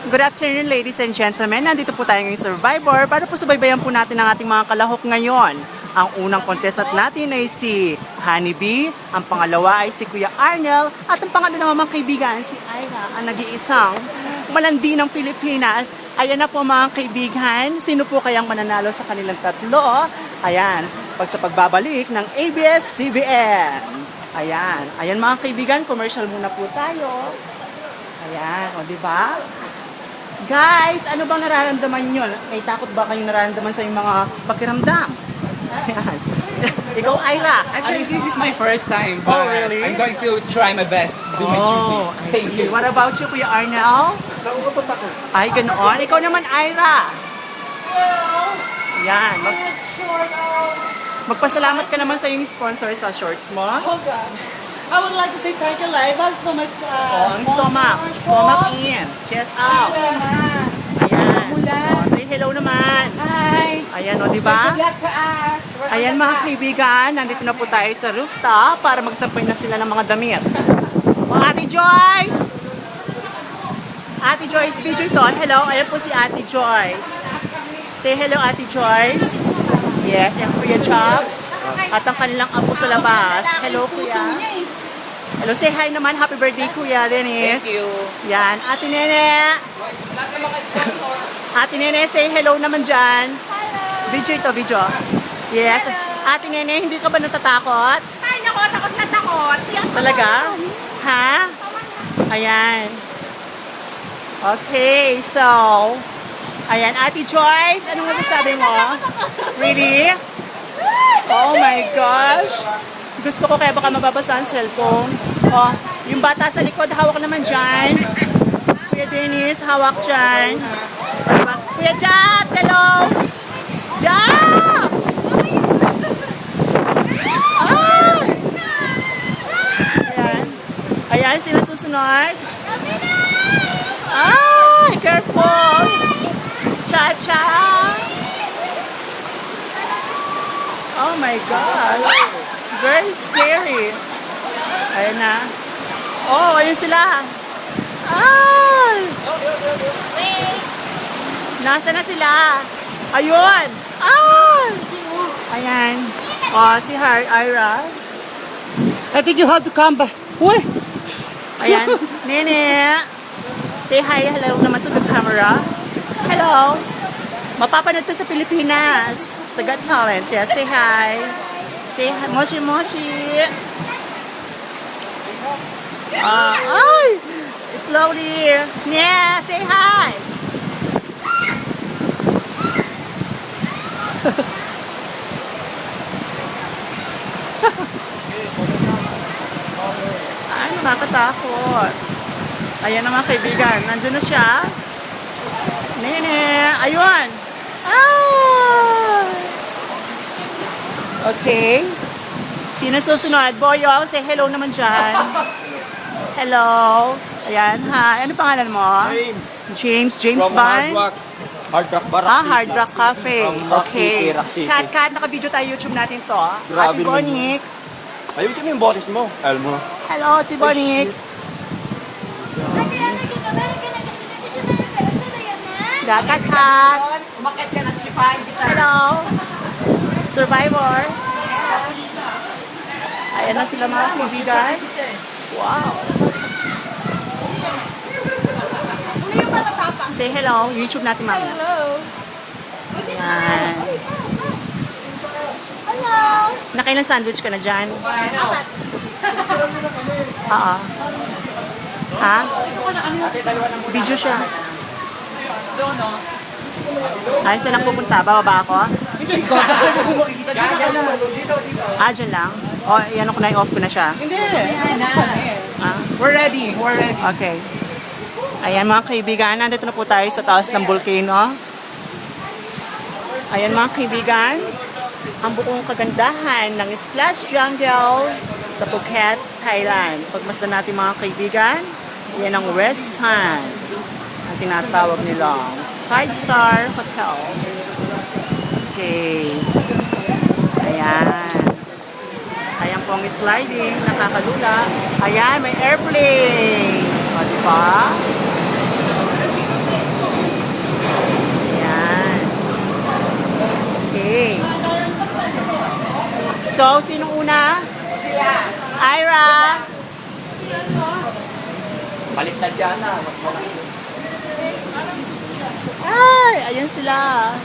Good afternoon, ladies and gentlemen. Nandito po tayo ngayong Survivor para po subaybayan po natin ang ating mga kalahok ngayon. Ang unang contestant natin ay si Honeybee, ang pangalawa ay si Kuya Arnel, at ang pangatlo naman kaibigan si Ira, ang nag-iisang malandi ng Pilipinas. Ayan na po mga kaibigan, sino po kayang mananalo sa kanilang tatlo? Ayan, sa pagbabalik ng ABS-CBN. Ayan mga kaibigan, commercial muna po tayo. Ayan, o diba? Guys, ano bang nararamdaman nyo? May takot ba kayong nararamdaman sa inyong mga pakiramdam? Ayan. Ikaw, Ira. Actually, this is my first time, but Oh, really? I'm going to try my best, do my duty. I Thank see. you. What about you, Kuya Arnel? Nauutot ako. Ay, ganoon. Ikaw naman, Ira. Yan. Magpasalamat ka naman sa iyong sponsor sa shorts mo. I would like to say thank you, Liva, so much. Ang stomach. Stomach in. Chest out. Ayan. Say hello naman. Hi. Ayan, o, diba? Good luck to us. Ayan mga kaibigan, nandito na po tayo sa rooftop para magsampay na sila ng mga damit. O, Ate Joyce! Ate Joyce, video ito. Hello, ayan po si Ate Joyce. Say hello, Ate Joyce. Yes, yung Kuya Chops. At ang kanilang apo sa labas. Hello, Kuya. Hello, say hi naman. Happy birthday, Kuya Dennis. Thank you. Yan, Ate Nene. Ate Nene, say hello naman dyan. Video ito, video. Yes. Ate Nene, hindi ka ba natatakot? Ay, nako, takot na takot. Talaga? Ha? Ayan. Okay, so, ayan, Ate Joyce, anong masasabi mo? Really? Oh my gosh. Gusto ko kaya baka mababasa ang cellphone. Oh, yung bata sa likod, hawak naman dyan. Kuya Dennis, hawak dyan. Diba? Kuya Jobs, hello! Jobs! Ah! Ayan. Ayan, sila susunod. Ay, careful! Cha-cha! Oh my God! Very scary. Ayan na. Oh, ayun sila. Ay! Nasa na sila? Ayun! Ay! Ayan. Oh, si Ira. I think you have to come back. Uy! Ayan. Nene. Say hi, hello naman to the camera. Hello. Mapapanood to sa Pilipinas. Sa Got Talent. Yeah, say hi. Say hi. Moshi Moshi. Ay! Slowly. Yeah, say hi. Ay, nakakatakot. Ayan na mga kaibigan. Nandiyan na siya. Nene. Ayun. Ah! Okay. Sino susunod? Boyong, say hello naman dyan. Hello. Ayan, hi. Ano pangalan mo? James. James From Van? Hard Rock Bar. Hard Rock Cafe. From Rock Okay. City, Rock City. Kat, naka-video tayo YouTube natin to. Grabe Ate naman Bonik. Ayusin mo yung boses mo. Alam mo. Hello, Ate Bonik. Kat. Umakit ka ng sipahin kita. Hello. Survivor. Ayan na sila mga kaibigan. Wow. Ano yung matatapang? Say hello. YouTube natin, mami. Hello. Ayan. Hello. Nakailang sandwich ka na dyan? Apat. Oo. Ha? Video siya. Ay, saan ako pupunta? Bababa ako? Hindi, ikaw. Makikita dito. Dyan lang. O, yan ko na, off ko na siya. Hindi. Ah, We're ready. We're ready. okay. Ayan mga kaibigan, nandito na po tayo sa taas ng volcano. Ayan mga kaibigan, ang buong kagandahan ng Splash Jungle sa Phuket, Thailand. Pagmasdan natin mga kaibigan, yan ang West Sand. Ang tinatawag nilang 5-star hotel. Okay. Ayan. Ayan po ang sliding, nakakalula. Ayan, may airplane. O, diba? So, sinong una? Ira! Baliktad yan na. Ay, ayan sila.